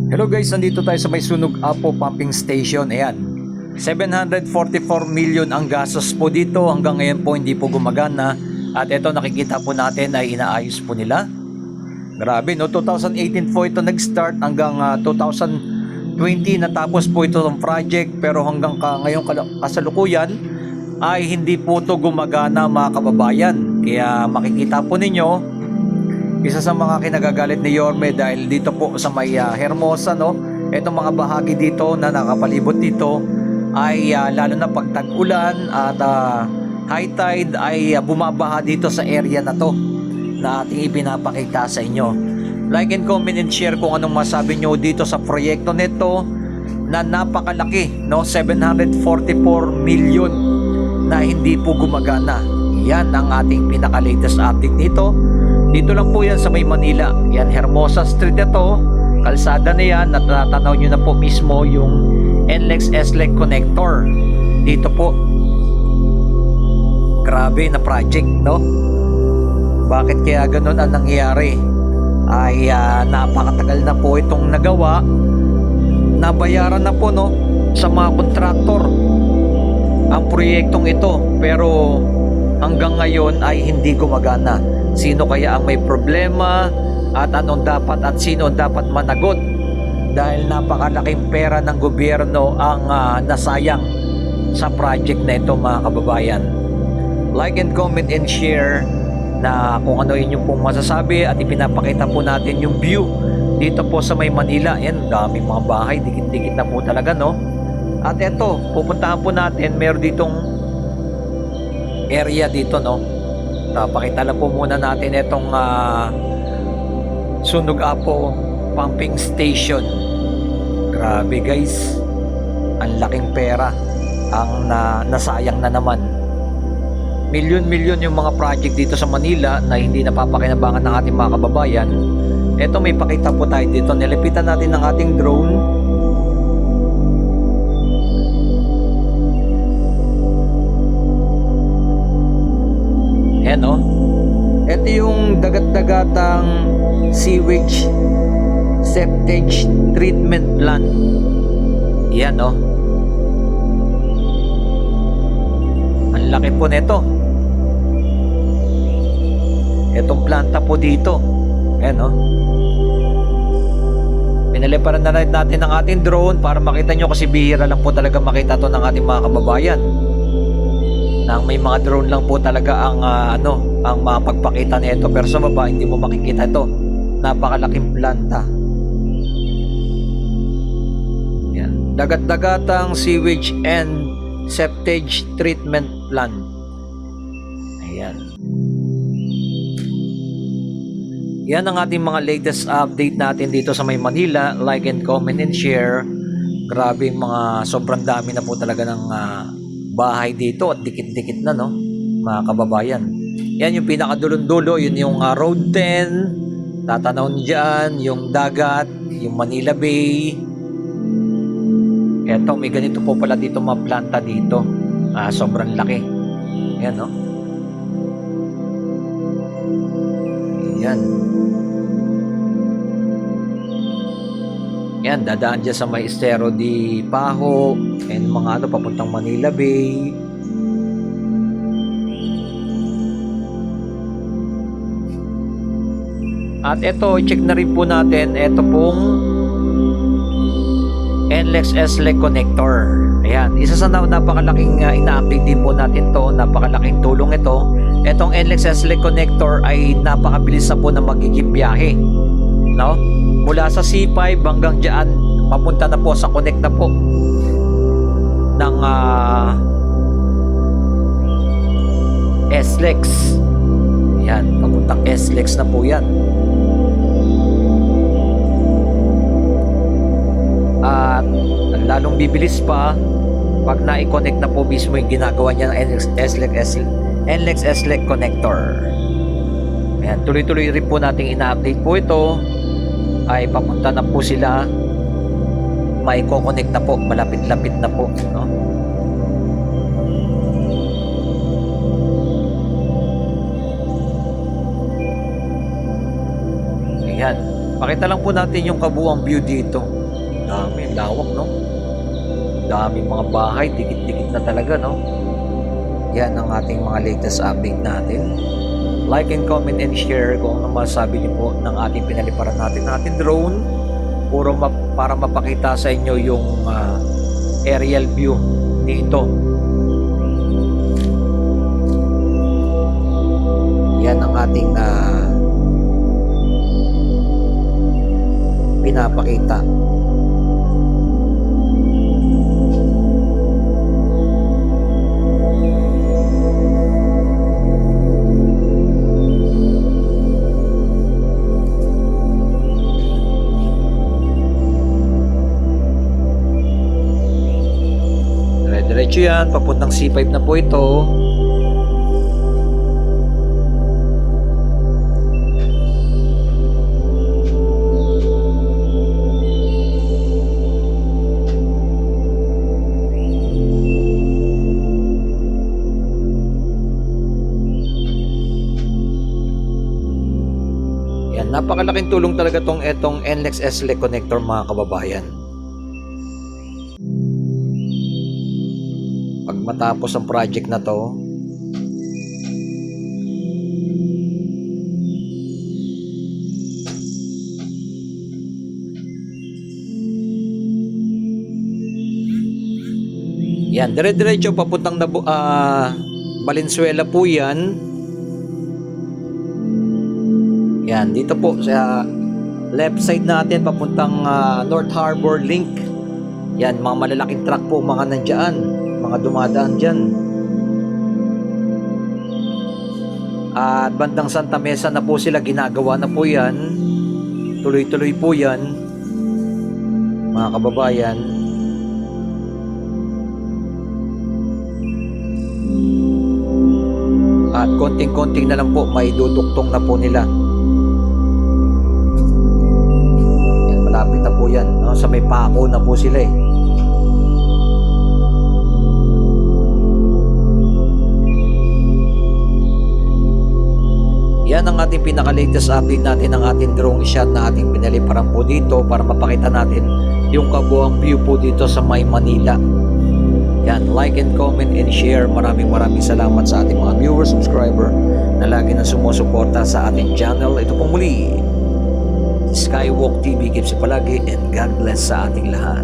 Hello guys, nandito tayo sa may Sunog Apo Pumping Station. Ayan, 744 million ang gastos po dito. Hanggang ngayon po hindi po gumagana. At ito nakikita po natin ay inaayos po nila. Grabe no, 2018 po ito nag-start hanggang 2020 natapos po ito ng project. Pero hanggang ngayong kasalukuyan ay hindi po ito gumagana mga kababayan. Kaya makikita po ninyo, isa sa mga kinagagalit ni Yorme dahil dito po sa may Hermosa, no, itong mga bahagi dito na nakapalibot dito ay lalo na pag tag-ulan at high tide ay bumabaha dito sa area na to na ating ipinapakita sa inyo. Like and comment and share kung anong masabi nyo dito sa proyekto nito na napakalaki, no, 744 million na hindi po gumagana. Yan ang ating pinaka-latest update nito. Dito lang po yan sa may Manila. Yan, Hermosa Street ito. Kalsada na yan. Natatanaw nyo na po mismo yung NLEX SLEC connector. Dito po. Grabe na project, no? Bakit kaya ganun ang nangyayari? Ay napakatagal na po itong nagawa. Nabayaran na po, no, sa mga kontraktor ang proyektong ito. Pero hanggang ngayon ay hindi gumagana. Sino kaya ang may problema at anong dapat at sino dapat managot dahil napakalaking pera ng gobyerno ang nasayang sa project na ito mga kababayan. Like and comment and share na kung ano inyong pong masasabi at ipinapakita po natin yung view dito po sa may Manila. Yan, daming mga bahay, dikit-dikit na po talaga, no? At ito, pupuntahan po natin, meron ditong area dito, no? Pakita lang po muna natin itong Sunog Apo Pumping Station. Grabe guys, ang laking pera ang nasayang na naman. Milyon-milyon yung mga project dito sa Manila na hindi napapakinabangan ng ating mga kababayan. Ito, may pakita po tayo dito. Nilipitan natin ng ating drone. Ayan, no? Ito yung dagat-dagatang sewage septage treatment plant. Ayan, no? Ang laki po nito. Itong planta po dito. Ayan, no? Pinaliparan na natin ng ating drone para makita nyo, kasi bihira lang po talaga makita to ng ating mga kababayan. Nang may mga drone lang po talaga ang ang mapagpakita nito, pero sa baba hindi mo makikita ito. Napakalaking planta. Yan, dagat-dagatang sewage and septage treatment plant. Ayan. Yan ang ating mga latest update natin dito sa may Manila. Like and comment and share. Grabe, mga sobrang dami na po talaga ng bahay dito at dikit-dikit na, no, mga kababayan. Yan yung pinakadulon-dulo, yun yung Road 10. Tatanaw niyo dyan yung dagat, yung Manila Bay. Eto, may ganito po pala dito mga planta dito. Sobrang laki. Yan, no? Yan. Yan, dadaan dyan sa may Estero di Paho and mga papuntang Manila Bay. At ito, check na rin po natin, ito pong NLEX SLEC connector. Ayan, isa sa napakalaking ina-update din po natin to, napakalaking tulong ito. Itong NLEX SLEC connector ay napakabilis na po na magiging biyahe, no? Mula sa C5 hanggang dyan, papunta na po sa connect na po ng SLEX. Yan, papuntang SLEX na po yan. At lalong bibilis pa pag na-connect na po mismo yung ginagawa niya ng NLEX SLEC connector. Ayan, tuloy-tuloy rin po nating ina-update po ito. Ay papunta na po sila, may co-connect na po, malapit-lapit na po, no? Ayan. Pakita lang po natin yung kabuuang view dito. Dami, lawak, no? Daming mga bahay, dikit-dikit na talaga, no? Yan ang ating mga latest update natin. Like and comment and share kung ano masasabi niyo po ng ating pinaliparan natin drone para mapakita sa inyo yung aerial view nito. Yan ang ating pinapakita. Diretso yan, papuntang C5 na po ito. Yan, napakalaking tulong talaga etong NLEX S-LEC connector mga kababayan. Pag matapos ang project na to, yan, dire-diretso papuntang Valenzuela po yan. Yan, dito po sa left side natin papuntang North Harbor Link. Yan, mga malalaking truck po mga nandyan, mga dumadaan dyan. At bandang Santa Mesa na po sila, ginagawa na po yan. Tuloy-tuloy po yan mga kababayan. At konting-konting na lang po may duduktong na po nila. Yan, malapit na po yan, no? Sa may pako na po sila eh. Yan ang ating pinaka-latest update natin ng ating drone shot na ating pinaliparan po dito para mapakita natin yung kabuuang view po dito sa May Manila. Yan, like and comment and share. Maraming salamat sa ating mga viewers, subscriber na lagi na sumusuporta sa ating channel. Ito po muli, Skywalk TV. Keep safe palagi and God bless sa ating lahat.